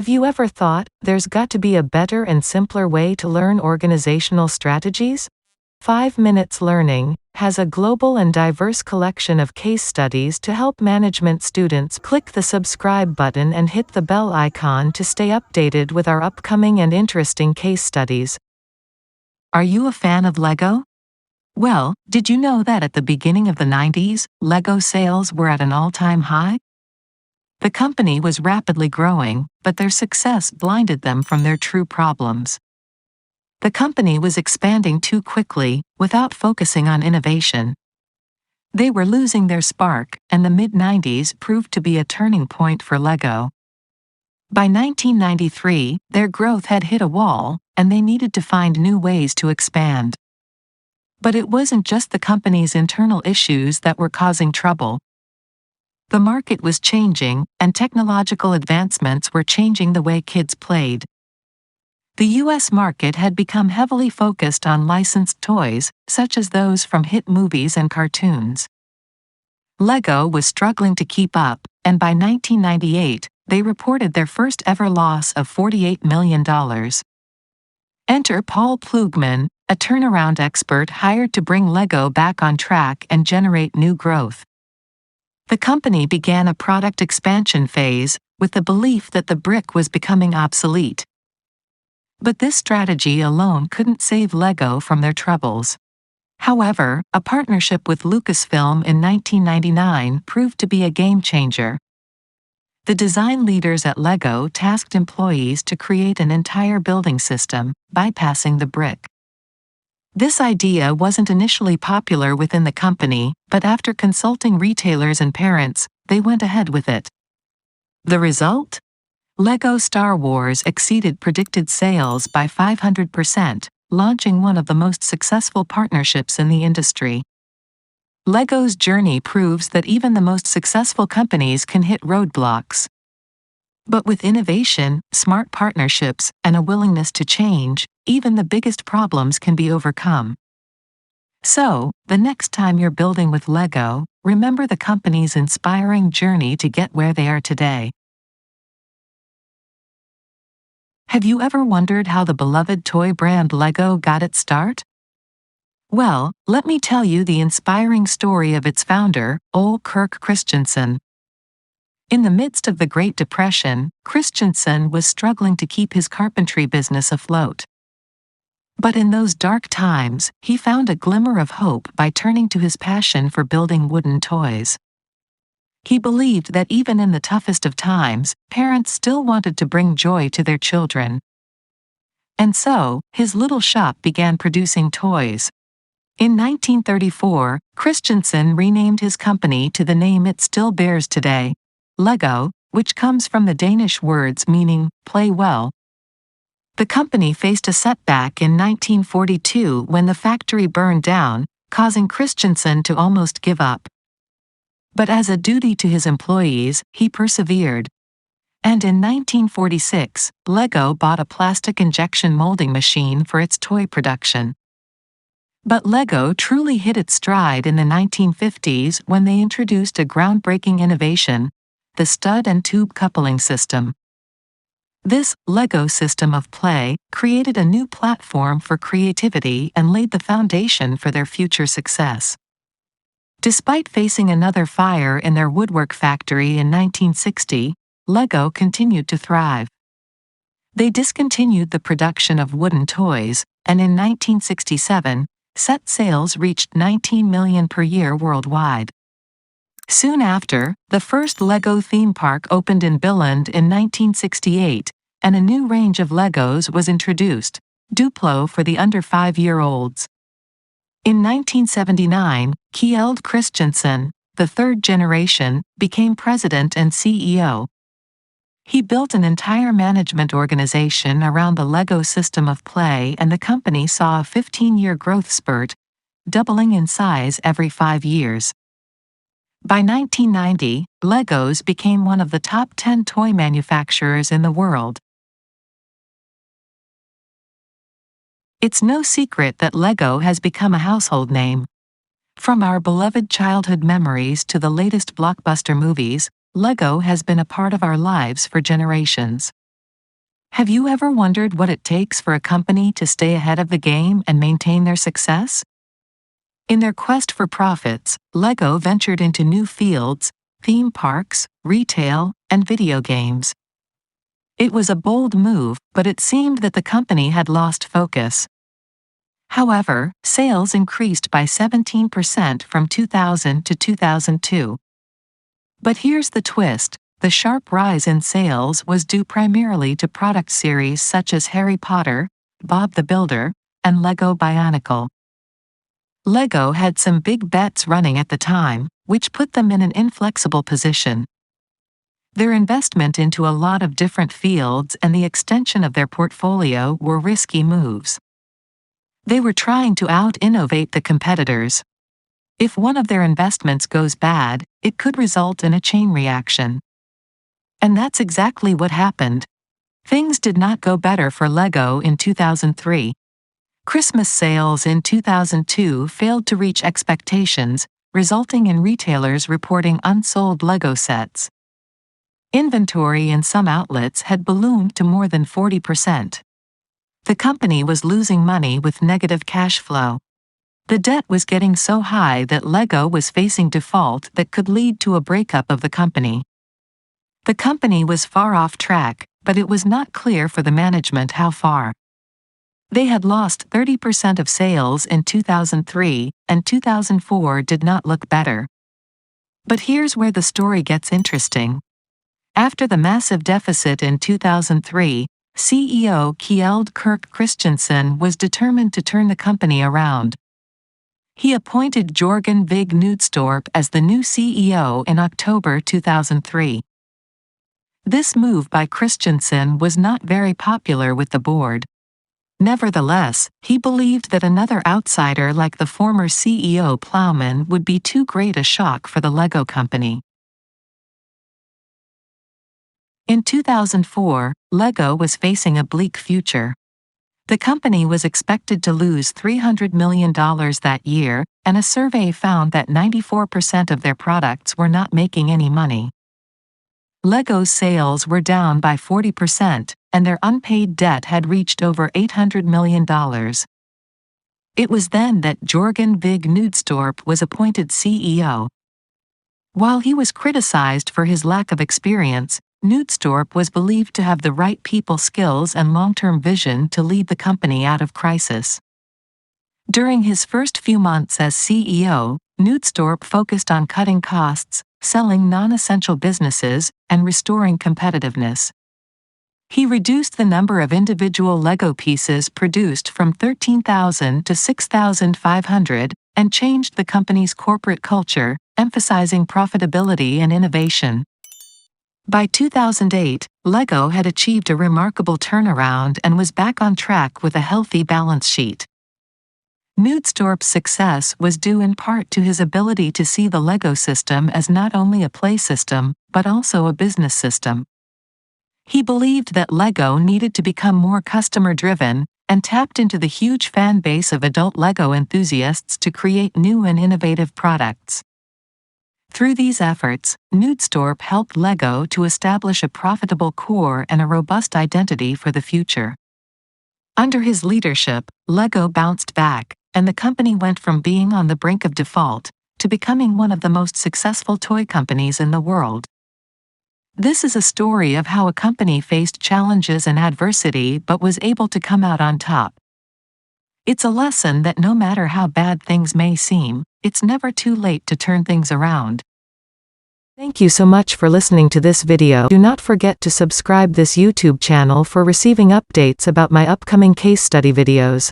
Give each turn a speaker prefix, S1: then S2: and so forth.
S1: Have you ever thought, there's got to be a better and simpler way to learn organizational strategies? 5 Minutes Learning has a global and diverse collection of case studies to help management students. Click the subscribe button and hit the bell icon to stay updated with our upcoming and interesting case studies. Are you a fan of Lego? Well, did you know that at the beginning of the 90s, Lego sales were at an all-time high? The company was rapidly growing, but their success blinded them from their true problems. The company was expanding too quickly, without focusing on innovation. They were losing their spark, and the mid-90s proved to be a turning point for Lego. By 1993, their growth had hit a wall, and they needed to find new ways to expand. But it wasn't just the company's internal issues that were causing trouble. The market was changing, and technological advancements were changing the way kids played. The U.S. market had become heavily focused on licensed toys, such as those from hit movies and cartoons. Lego was struggling to keep up, and by 1998, they reported their first ever loss of $48 million. Enter Paul Plugman, a turnaround expert hired to bring Lego back on track and generate new growth. The company began a product expansion phase, with the belief that the brick was becoming obsolete. But this strategy alone couldn't save Lego from their troubles. However, a partnership with Lucasfilm in 1999 proved to be a game changer. The design leaders at Lego tasked employees to create an entire building system, bypassing the brick. This idea wasn't initially popular within the company, but after consulting retailers and parents, they went ahead with it. The result? Lego Star Wars exceeded predicted sales by 500%, launching one of the most successful partnerships in the industry. Lego's journey proves that even the most successful companies can hit roadblocks. But with innovation, smart partnerships, and a willingness to change, even the biggest problems can be overcome. So, the next time you're building with Lego, remember the company's inspiring journey to get where they are today. Have you ever wondered how the beloved toy brand Lego got its start? Well, let me tell you the inspiring story of its founder, Ole Kirk Christensen. In the midst of the Great Depression, Christensen was struggling to keep his carpentry business afloat. But in those dark times, he found a glimmer of hope by turning to his passion for building wooden toys. He believed that even in the toughest of times, parents still wanted to bring joy to their children. And so, his little shop began producing toys. In 1934, Christensen renamed his company to the name it still bears today, Lego, which comes from the Danish words meaning, play well. The company faced a setback in 1942 when the factory burned down, causing Christensen to almost give up. But as a duty to his employees, he persevered. And in 1946, Lego bought a plastic injection molding machine for its toy production. But Lego truly hit its stride in the 1950s when they introduced a groundbreaking innovation, the stud and tube coupling system. This Lego system of play created a new platform for creativity and laid the foundation for their future success. Despite facing another fire in their woodwork factory in 1960, Lego continued to thrive. They discontinued the production of wooden toys, and in 1967, set sales reached 19 million per year worldwide. Soon after, the first Lego theme park opened in Billund in 1968, and a new range of Legos was introduced, Duplo for the under 5-year-olds. In 1979, Kjeld Christensen, the third generation, became president and CEO. He built an entire management organization around the Lego system of play, and the company saw a 15-year growth spurt, doubling in size every 5 years. By 1990, Legos became one of the top 10 toy manufacturers in the world. It's no secret that Lego has become a household name. From our beloved childhood memories to the latest blockbuster movies, Lego has been a part of our lives for generations. Have you ever wondered what it takes for a company to stay ahead of the game and maintain their success? In their quest for profits, LEGO ventured into new fields: theme parks, retail, and video games. It was a bold move, but it seemed that the company had lost focus. However, sales increased by 17% from 2000 to 2002. But here's the twist: the sharp rise in sales was due primarily to product series such as Harry Potter, Bob the Builder, and Lego Bionicle. Lego had some big bets running at the time, which put them in an inflexible position. Their investment into a lot of different fields and the extension of their portfolio were risky moves. They were trying to out-innovate the competitors. If one of their investments goes bad, it could result in a chain reaction. And that's exactly what happened. Things did not go better for Lego in 2003. Christmas sales in 2002 failed to reach expectations, resulting in retailers reporting unsold Lego sets. Inventory in some outlets had ballooned to more than 40%. The company was losing money with negative cash flow. The debt was getting so high that Lego was facing default that could lead to a breakup of the company. The company was far off track, but it was not clear for the management how far. They had lost 30% of sales in 2003, and 2004 did not look better. But here's where the story gets interesting. After the massive deficit in 2003, CEO Kjeld Kirk Christensen was determined to turn the company around. He appointed Jørgen Vig Knudstorp as the new CEO in October 2003. This move by Christensen was not very popular with the board. Nevertheless, he believed that another outsider like the former CEO Plowman would be too great a shock for the Lego company. In 2004, Lego was facing a bleak future. The company was expected to lose $300 million that year, and a survey found that 94% of their products were not making any money. Lego's sales were down by 40%, and their unpaid debt had reached over $800 million. It was then that Jørgen Vig Knudstorp was appointed CEO. While he was criticized for his lack of experience, Knudstorp was believed to have the right people skills and long-term vision to lead the company out of crisis. During his first few months as CEO, Knudstorp focused on cutting costs, selling non-essential businesses, and restoring competitiveness. He reduced the number of individual Lego pieces produced from 13,000 to 6,500, and changed the company's corporate culture, emphasizing profitability and innovation. By 2008, Lego had achieved a remarkable turnaround and was back on track with a healthy balance sheet. Knudstorp's success was due in part to his ability to see the Lego system as not only a play system, but also a business system. He believed that Lego needed to become more customer-driven, and tapped into the huge fan base of adult Lego enthusiasts to create new and innovative products. Through these efforts, Knudstorp helped Lego to establish a profitable core and a robust identity for the future. Under his leadership, Lego bounced back, and the company went from being on the brink of default to becoming one of the most successful toy companies in the world. This is a story of how a company faced challenges and adversity but was able to come out on top. It's a lesson that no matter how bad things may seem, it's never too late to turn things around. Thank you so much for listening to this video. Do not forget to subscribe this YouTube channel for receiving updates about my upcoming case study videos.